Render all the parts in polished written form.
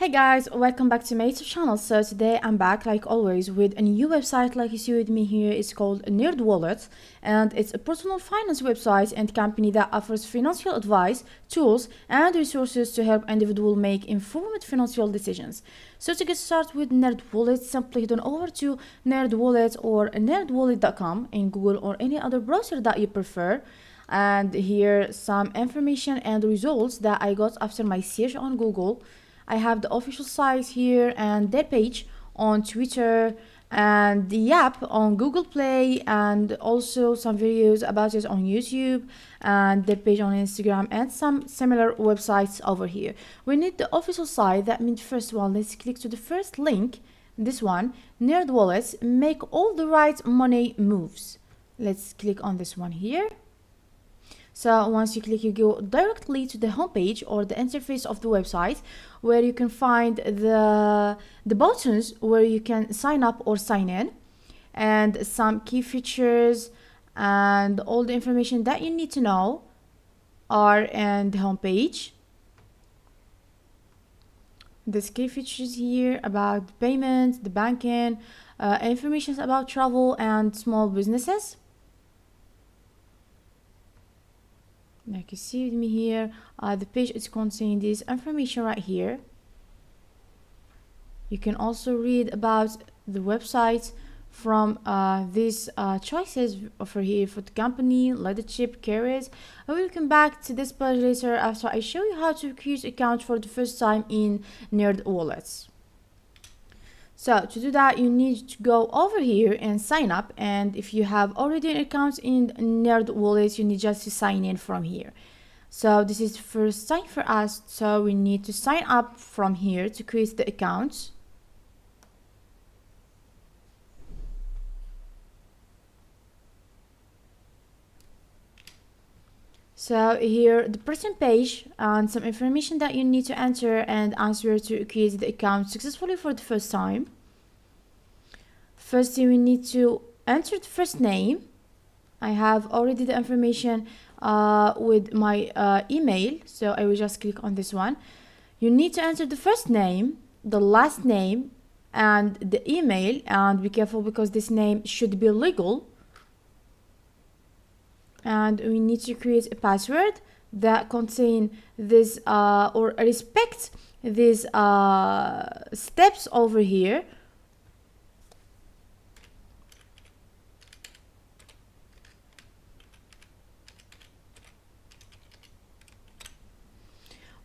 Hey guys, welcome back to my YouTube channel. So today I'm back like always with a new website like you see with me here. It's called NerdWallet and it's a personal finance website and company that offers financial advice, tools and resources to help individuals make informed financial decisions. So to get started with NerdWallet, simply head on over to NerdWallet or nerdwallet.com in Google or any other browser that you prefer. And here some information and results that I got after my search on Google. I have the official site here and their page on Twitter and the app on Google Play and also some videos about it on YouTube and their page on Instagram and some similar websites over here. We need the official site. That means first one, let's click to the first link, this one, NerdWallet, make all the right money moves. Let's click on this one here. So once you click, you go directly to the homepage or the interface of the website where you can find the buttons where you can sign up or sign in and some key features and all the information that you need to know are in the homepage. There's key features here about payments, the banking, information about travel and small businesses. Like you see with me here, the page is containing this information right here. You can also read about the website from these choices over here for the company, leadership, careers. I will come back to this page later after I show you how to create an account for the first time in NerdWallet. So to do that, you need to go over here and sign up. And if you have already an account in NerdWallet, you need just to sign in from here. So this is the first time for us. So we need to sign up from here to create the account. So here the present page and some information that you need to enter and answer to create the account successfully for the first time. First, we need to enter the first name. I have already the information with my email, so I will just click on this one. You need to enter the first name, the last name, and the email, and be careful because this name should be legal. And we need to create a password that contain this or respect these steps over here.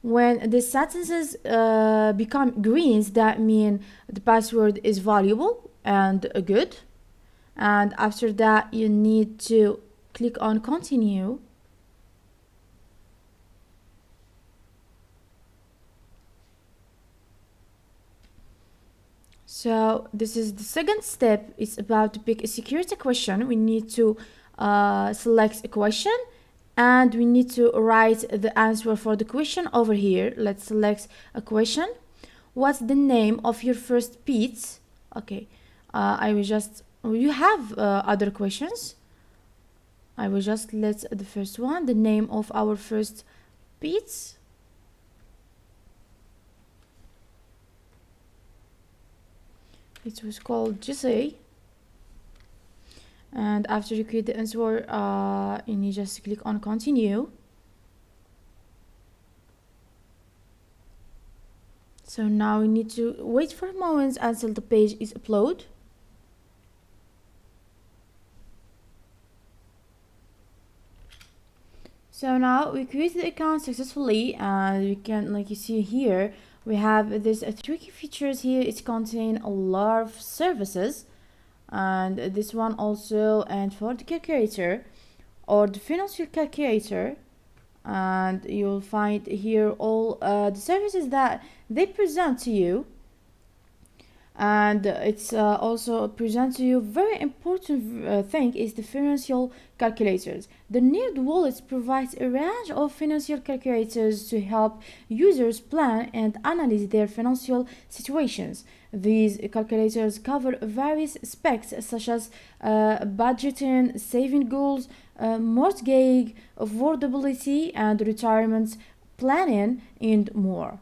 When the sentences become greens, that mean the password is valuable and good. And after that, you need to click on continue. So this is the second step. It's about to pick a security question. We need to select a question and we need to write the answer for the question over here. Let's select a question. What's the name of your first pet? Okay, I will just, you have other questions. I will just let the first one, the name of our first pet. It was called Jesse. And after you create the answer, you need just click on continue. So now we need to wait for a moment until the page is uploaded. So now we created the account successfully and we can, like you see here, we have this tricky features here. It contains a lot of services and this one also, and for the calculator or the financial calculator, and you'll find here all the services that they present to you. And it's also present to you very important thing is the financial calculators. The NerdWallet provides a range of financial calculators to help users plan and analyze their financial situations. These calculators cover various aspects such as budgeting, saving goals, mortgage, affordability, and retirement planning, and more.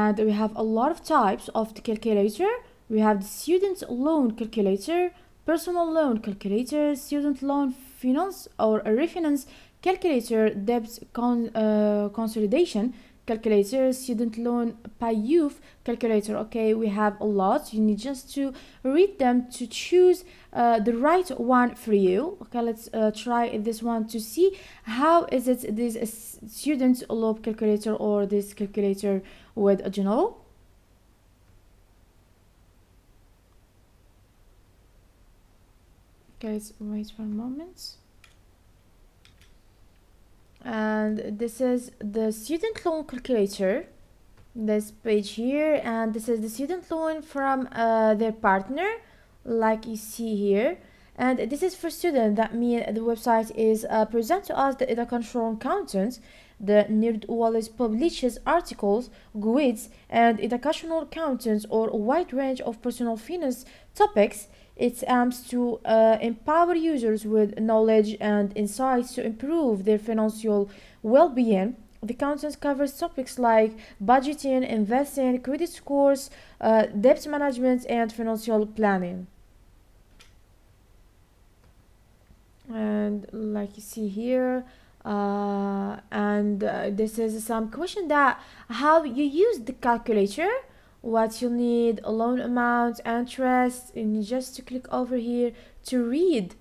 and we have a lot of types of the calculator. We have the student loan calculator, personal loan calculator, student loan finance or a refinance calculator, debt consolidation calculator, student loan payoff calculator. Okay, we have a lot. You need just to read them to choose the right one for you. Okay, let's try this one to see how is it this student loan calculator or this calculator with a general. Okay, let's wait for a moment. And this is the student loan calculator, this page here, and this is the student loan from their partner, like you see here. And this is for students. That means the website is present to us the educational content. The NerdWallet publishes articles, guides, and educational content or a wide range of personal finance topics. It aims to empower users with knowledge and insights to improve their financial well-being. The content covers topics like budgeting, investing, credit scores, debt management, and financial planning. And like you see here, this is some question that how you use the calculator, what you need, a loan amount, interest, and you just to click over here to read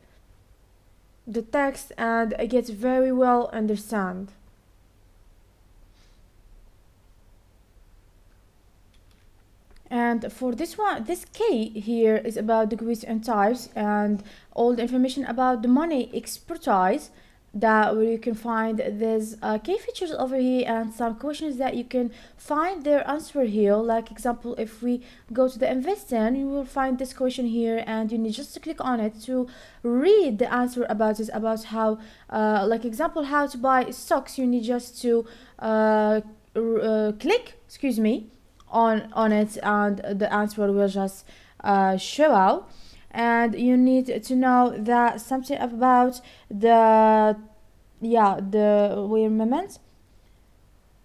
the text and get very well understand. And for this one, this K here is about the grids and types and all the information about the money expertise, that where you can find these key features over here and some questions that you can find their answer here. Like example, if we go to the investing, you will find this question here and you need just to click on it to read the answer about this, about how like example, how to buy stocks. You need just to click, excuse me, on it, and the answer will just show out. And you need to know that something about the wait a moment,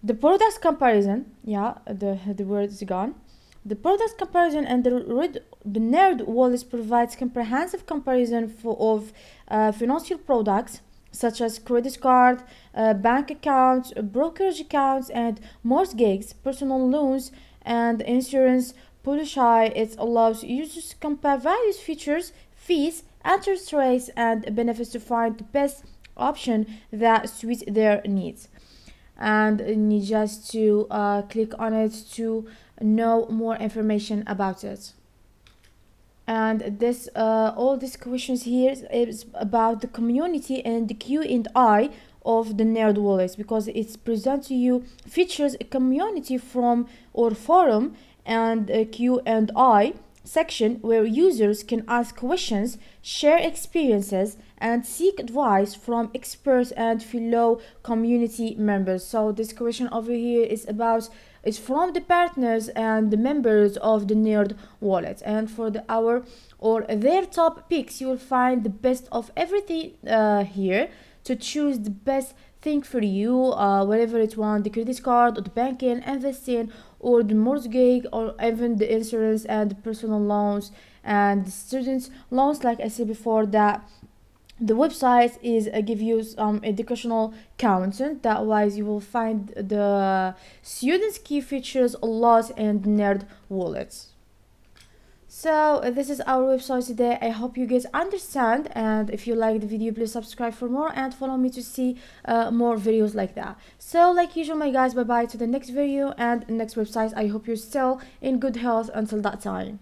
the products comparison. The word is gone. The products comparison, and the NerdWallet provides comprehensive comparison of financial products such as credit card, bank accounts, brokerage accounts, and mortgages, personal loans, and insurance policy. It allows users to compare various features, fees, interest rates, and benefits to find the best option that suits their needs. And you need just to click on it to know more information about it. And this all these questions here is about the community and the Q&I of the NerdWallet, because it's present to you features a community from or forum and a Q&I section where users can ask questions, share experiences, and seek advice from experts and fellow community members. So this question over here is from the partners and the members of the NerdWallet. And for our or their top picks, you will find the best of everything here to choose the best thing for you, whatever it want, the credit card or the banking, investing, or the mortgage, or even the insurance and the personal loans and the student loans. Like I said before, that the website is give you some educational content. That wise you will find the students key features a lot in NerdWallet. So this is our website today. I hope you guys understand, and if you like the video, please subscribe for more and follow me to see more videos like that. So like usual, my guys, bye bye to the next video and next website. I hope you're still in good health until that time.